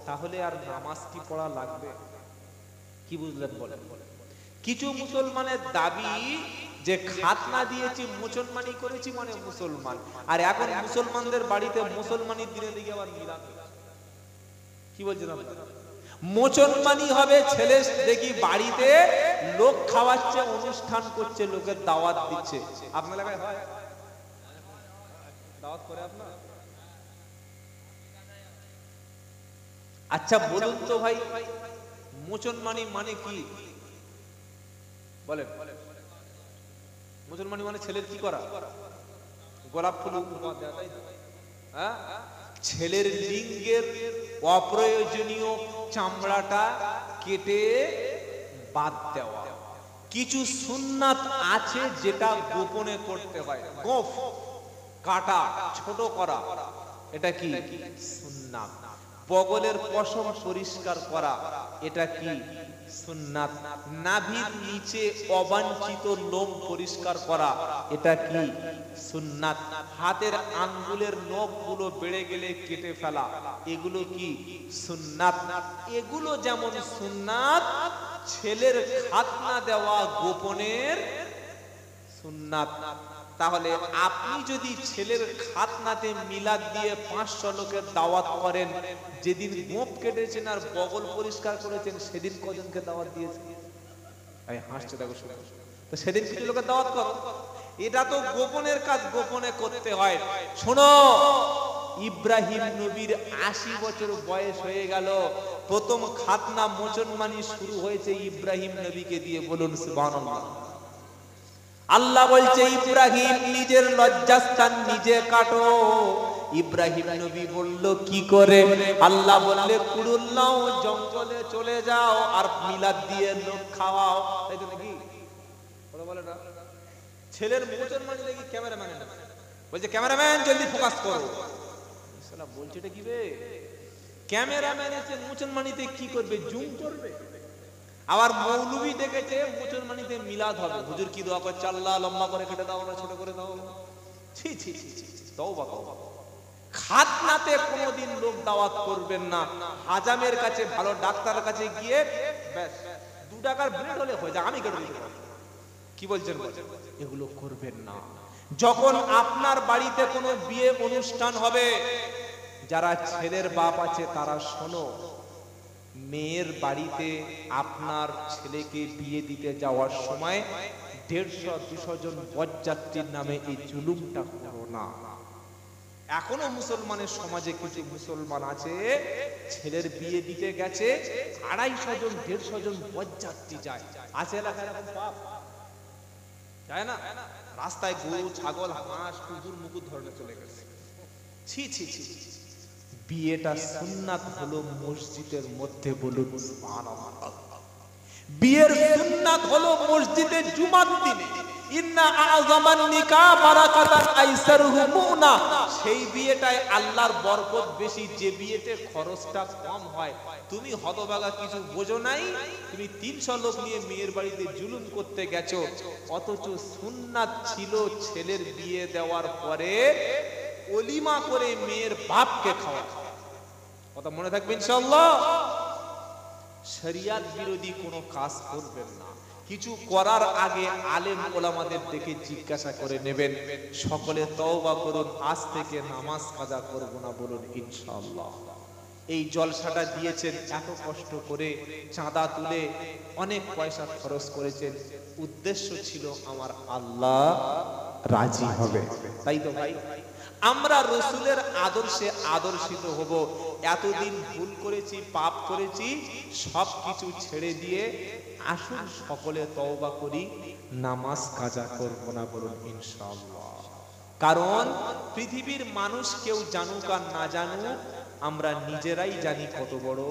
তাহলে আর নামাজ কি পড়া লাগবে? কি বুঝলেন বলেন? কিছু মুসলমানের দাবি যে খাতনা দিয়েছি, মুসলমানি করেছি মানে মুসলমান। আর এখন মুসলমানদের বাড়িতে মুসলমানির দিনে দিকে আবার মিলাদ। কি বলছেন আপনারা? মুসলমানি হবে ছেলে দেখি বাড়িতে লোক খাওয়াচ্ছে, অনুষ্ঠান করছে, লোকের দাওয়াত দিচ্ছে। আপনার এলাকায় হয়? দাওয়াত করে আপনার? আচ্ছা বলুন তো ভাই, মুসলমানি মানে কি বলেন? মুসলমানি মানে ছেলের কি করা? গোলাপ ফুল উপহার দেওয়া, তাই তো? হ্যাঁ, ছেলের লিঙ্গের অপ্রয়োজনীয় চামড়াটা কেটে বাদ দেওয়া। কিছু সুন্নাত আছে যেটা গোপনে করতে হয়। গোফ কাটা, ছোট করা, এটা কি সুন্নাত। বগলের পশম পরিষ্কার করা, এটা কি সুন্নাত। নাভির নিচে অবাঞ্ছিত লোম পরিষ্কার করা, এটা কি সুন্নাত। হাতের আঙ্গুলের নখগুলো বেড়ে গেলে কেটে ফেলা, এগুলো কি সুন্নাত। এগুলো যেমন সুন্নাত, ছেলের খাতনা দেওয়া গোপনের সুন্নাত। তাহলে আপনি যদি ছেলের খাতনাতে মিলাদ দিয়ে 500 লোকের দাওয়াত করেন, যেদিন গোঁফ কেটেছেন আর বগল পরিষ্কার করেছেন, সেদিন কজনকে দাওয়াত দিয়েছেন? এই হাসছে দেখো, শুনে তো সেদিন কিছু লোকের দাওয়াত করো। এটা তো গোপনের কাজ, গোপনে করতে হয়। শোনো, ইব্রাহিম নবীর 80 বছর বয়স হয়ে গেল, প্রথম খাতনা মুসলমানি শুরু হয়েছে ইব্রাহিম নবীকে দিয়ে। বলুন সুবহানাল্লাহ। আল্লাহ বলছে, ইব্রাহিম নিজের লজ্জাস্থান নিজে কাটো। ইব্রাহিম নবী বলল কি করে? আল্লাহ বললে, কুড়ুল নাও, জঙ্গলে চলে যাও আর মিলাদ দিয়ে লোক খাওয়াও। তাই তো নাকি? বলে না, ছেলের মুসলমানি দেখি ক্যামেরাম্যান বলছে, ক্যামেরাম্যান জলদি ফোকাস করো। শালা বলছে এটা কি বে? ক্যামেরাম্যান এসে মুসলমানিতে কি করবে? জুম করবে। আবার মৌলবি ডেকেছে মুসলমানিতে মিলাদ হবে। হুজুর কি দোয়া করছে? আল্লাহ লম্বা করে কেটে দাও না ছোট করে দাও। ছি ছি ছি ছি, তওবা তওবা। খাতনাতে কোনোদিন লোক দাওয়াত করবেন না। হাজামের কাছে, ভালো ডাক্তারের কাছে গিয়ে ব্যাস 2 টাকার ব্লেড হলে হয়ে যায়, আমি কেটে দিতে পারি। কি বলছেন? এগুলো করবেন না। যখন আপনার বাড়িতে কোনো বিয়ে অনুষ্ঠান হবে, যারা ছেলের বাপ আছে তারা শোনো, মেয়ের বাড়িতে আপনার ছেলেকে বিয়ে দিতে যাওয়ার সময় 150-200 জন বরযাত্রীর নামে এই জুলুমটা করো না। এখনো মুসলমানের সমাজে কিছু মুসলমান আছে, ছেলের বিয়ে দিতে গেছে 250 জন 150 জন বরযাত্রী যায়। আছে এলাকায় এরকম পাপ যায় না? রাস্তায় গরু, ছাগল, হাঁস, কুকুর মুকুর ধরে চলে গেছে। ছি ছি ছি। বিয়েটা সুন্নাত হলো মসজিদের মধ্যে, বলুন সুবহানাল্লাহ। বিয়ের সুন্নাত হলো মসজিদে জুমার দিনে। ইন্না আযমান নিকাহ বারাকাতান আইসারুহু মুনা। সেই বিয়েটায় আল্লাহর বরকত বেশি, যে বিয়েতে খরচটা কম হয়। তুমি হতভাগা কিছু বোঝো নাই, তুমি 300 লোক নিয়ে মেয়ের বাড়িতে জুলুম করতে গেছো, অথচ সুন্নাত ছিল ছেলের বিয়ে দেওয়ার পরে ওলিমা করে মেয়ের বাপকে খাওয়া। কথা মনে থাকবে ইনশাআল্লাহ। শরিয়াত বিরোধী কোনো কাজ করবেন না। কিছু করার আগে আলেম ওলামাদের দেখে জিজ্ঞাসা করে নেবেন। সকলে তওবা করুন, আজ থেকে নামাজ কাজা করব না, বলুন ইনশাআল্লাহ। এই জলসাটা দিয়েছেন এত কষ্ট করে, চাঁদা তুলে অনেক পয়সা খরচ করেছেন, উদ্দেশ্য ছিল আমার আল্লাহ রাজি হবে, তাই তো ভাই? আমরা রসুলের আদর্শে আদর্শিত হব। এতদিন ভুল করেছি, পাপ করেছি, সবকিছু ছেড়ে দিয়ে আসুন সকলে তওবা করি, নামাজ কাজা করব না, বলুন ইনশাআল্লাহ। কারণ পৃথিবীর মানুষ কেউ জানুক আর না জানুক, আমরা নিজেরাই জানি কত বড়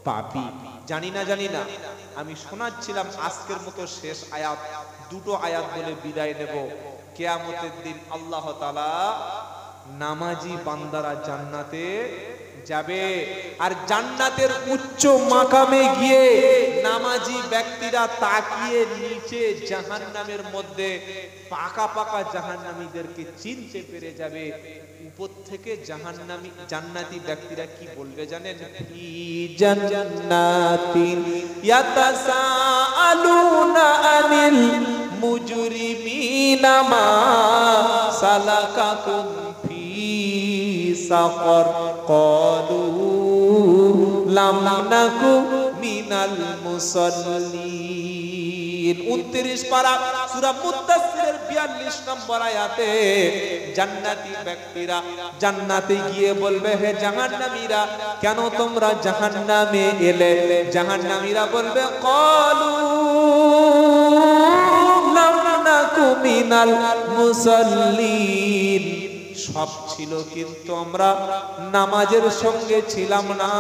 পাপী। জানি না? আমি শোনাচ্ছিলাম আজকের মতো শেষ আয়াত, 2টো আয়াত বলে বিদায় নেব। কিয়ামতের দিন আল্লাহ তাআলা নামাজি বান্দারা জান্নাতে যাবে, আর জান্নাতের উচ্চ মাকামে গিয়ে নামাজি ব্যক্তিরা তাকিয়ে নিচে জাহান্নামের মধ্যে পাকা পাকা জাহান্নামীদেরকে চিনতে পেরে যাবে। উপর থেকে জান্নাতি ব্যক্তিরা কি বলবে জানেন? ফি জান্নাতিন ইয়াতাসাআলুনা আনিল মুজরিমিনা মা সালাকাকুম ফি সাকর ক্বালু লাম নাকু মিনাল মুসাল্লিন। 29 পারা সূরা মুদ্দাসসিরের 42 নম্বর আয়াতে জান্নাতি ব্যক্তিরা জান্নাতে গিয়ে বলবে, হে জাহান্নামীরা, কেন তোমরা জাহান্নামে এলে? জাহান্নামীরা বলবে, ক্বালু লাম নাকু মিনাল মুসাল্লিন। সব ছিল কিন্তু আমরা নামাজের সঙ্গে ছিলাম না,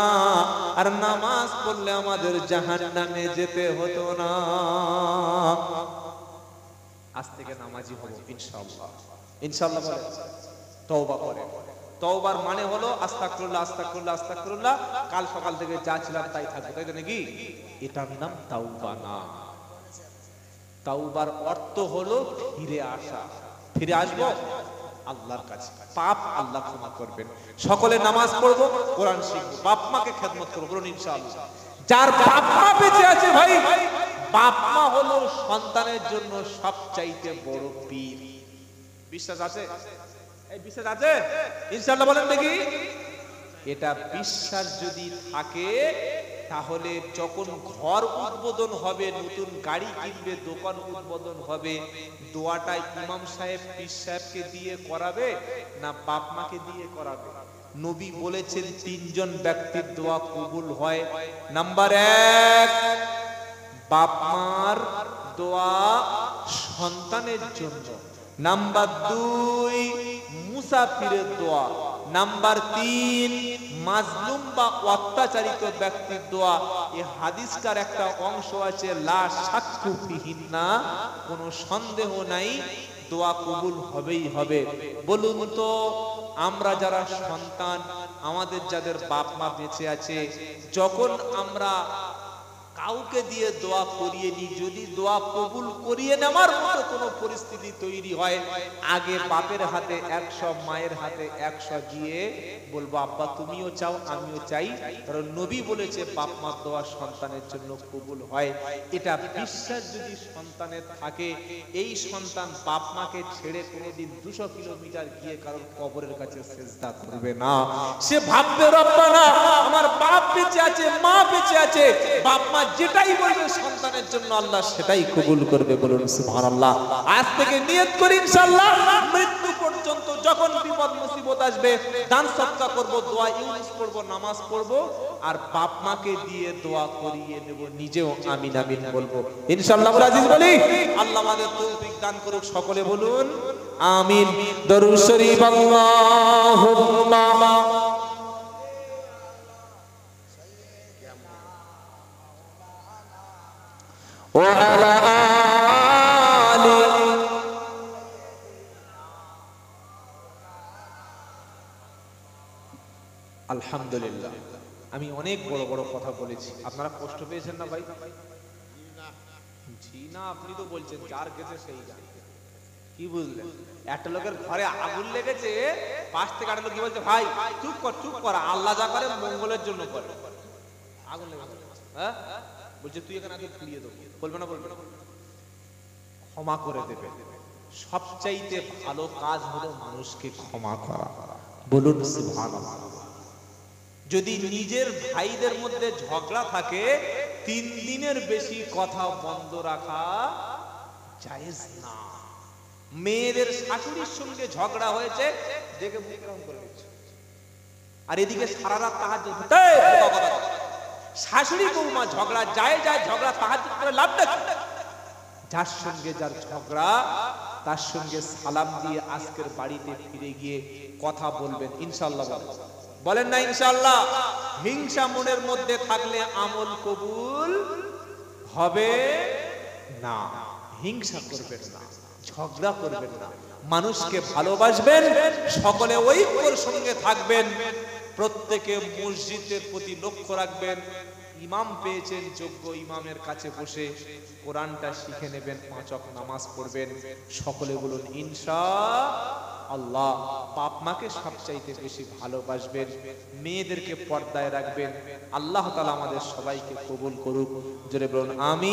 আর নামাজ পড়লে আমাদের জাহান্নামে যেতে হতো না। আজ থেকে নামাজি হব ইনশাআল্লাহ। ইনশাআল্লাহ বলে তওবা করে। তওবার মানে হলো আস্তাগফিরুল্লাহ আস্তাগফিরুল্লাহ আস্তাগফিরুল্লাহ, কাল সকাল থেকে যা ছিলাম তাই থাকবে, তাই তো নাকি? এটার নাম তাওবা না। তাওবার অর্থ হলো ফিরে আসা। ফিরে আসবো আল্লাহর কাছে, পাপ আল্লাহ ক্ষমা করবেন। সকলে নামাজ পড়বো, কোরআন শিখবো, বাপ মাকে খেদমত করবো, বলুন ইনশাআল্লাহ। যার বাপ মা বেঁচে আছে ভাই, বাপ মা হলো সন্তানের জন্য সবচাইতে বড় পীর। বিশ্বাস আছে? এই বিশ্বাস আছে ইনশাআল্লাহ বলেন দেখি। এটা বিশ্বাস যদি থাকে, তাহলে যখন ঘর উদ্বোধন হবে, নতুন গাড়ি কিনবে, দোকান উদ্বোধন হবে, দোয়াটা ইমাম সাহেব পীর সাহেবকে দিয়ে করাবে না বাপ মাকে দিয়ে করাবে? নবী বলেছেন 3 জন ব্যক্তির দোয়া কবুল হয়। নাম্বার 1 বাপ মার দোয়া সন্তানের জন্য। নাম্বার 2 মুসাফিরের দোয়া। নাম্বার 3 মাজলুম বা অত্যাচারিত ব্যক্তির দোয়া। এই হাদিসটার একটা অংশ আছে, লা শাক্কু ফিহিন্না, কোনো সন্দেহ নাই, দোয়া কবুল হবেই হবে। বলুন তো, আমরা যারা সন্তান, আমাদের যাদের বাপ মা বেঁচে আছে, যখন আমরা কাউকে দিয়ে দোয়া করিয়ে নি, যদি দোয়া কবুল করিয়ে নেওয়ার মতো কোনো পরিস্থিতি তৈরি হয়, আগে বাপের হাতে 100, মায়ের হাতে 100 দিয়ে বলবো আব্বা তুমিও চাও আমিও চাই, কারণ নবী বলেছে বাপ মার দোয়া সন্তানের জন্য কবুল হয়। এটা বিশ্বাস যদি সন্তানের থাকে, এই সন্তান বাপ মাকে ছেড়ে কোনোদিন 200 কিলোমিটার গিয়ে কারোর কবরের কাছে সিজদা করবে না। সে ভাববে রব্বানা আমার বাপ বেঁচে আছে, মা বেঁচে আছে, বাপ মা যেটাই বলবে সন্তানের জন্য আল্লাহ সেটাই কবুল করবে। বলুন সুবহানাল্লাহ। আজ থেকে নিয়ত করি ইনশাআল্লাহ মৃত্যু পর্যন্ত যখন বিপদ মুসিবত আসবে দান সদকা করব, দোয়া ইউজ করব, নামাজ পড়ব, আর বাপ মাকে দিয়ে দোয়া করিয়ে নেব, নিজেও আমিন আমিন বলবো ইনশাআল্লাহ। আজিজ বলি আল্লাহ আমাদের তৌফিক দান করুক, সকলে বলুন আমিন। দরুদ শরীফ আল্লাহুম্মা وعلى آل আলহামদুলিল্লাহ। আমি অনেক বড় বড় কথা বলেছি, আপনারা কষ্ট পেয়েছেন না ভাই? জি না, আপনি তো বলছেন যার গেছে সেই জানে। কি বুঝলেন? একটা লোকের ঘরে আগুন লেগেছে, পাশ থেকে একটা লোক কি বলছে, ভাই চুপ কর চুপ কর, আল্লাহ যা করে মঙ্গলের জন্য করে। আগুন লেগেছে, হ্যাঁ বলছে তুই এখানে আগে ফিরিয়ে দেবো, বলবে না? বলবে না? ক্ষমা করে দেবে। সবচাইতে ভালো কাজ হলো মানুষকে ক্ষমা করা। বলুন সুবহানাল্লাহ। যদি নিজের ভাইদের মধ্যে ঝগড়া থাকে, 3 দিনের বেশি কথা বন্ধ রাখা জায়েজ না। মেয়েদের শাশুড়ির সঙ্গে ঝগড়া হয়েছে, দেখে মুখ কেমন করে দিচ্ছে, আর এদিকে সারা রাত তাহাজ্জুদ। শাশুড়ি বৌমা ঝগড়া যায় ঝগড়া তাহাজ্জুদ করে লাভ না। যার সঙ্গে যার ঝগড়া তার সঙ্গে সালাম দিয়ে আজকের বাড়িতে ফিরে গিয়ে কথা বলবেন ইনশাআল্লাহ। বলেন না ইনশাআল্লাহ? হিংসা মনের মধ্যে থাকলে আমল কবুল হবে না। হিংসা করবেন না, ঝগড়া করবেন না, মানুষকে ভালোবাসবেন, সকলে ঐক্যের সঙ্গে থাকবেন, প্রত্যেকে মসজিদের প্রতি লক্ষ্য রাখবেন। ইমাম পেয়েছেন, যোগ্য ইমামের কাছে বসে কোরআনটা শিখে নেবেন, 5 ওয়াক্ত নামাজ পড়বেন। সকলে বলুন ইনশাআল্লাহ। বাপ মাকে সবচাইতে বেশি ভালোবাসবেন, মেয়েদেরকে পর্দায় রাখবেন। আল্লাহ তাআলা আমাদের সবাইকে কবুল করুক। জোরে বলুন আমিন।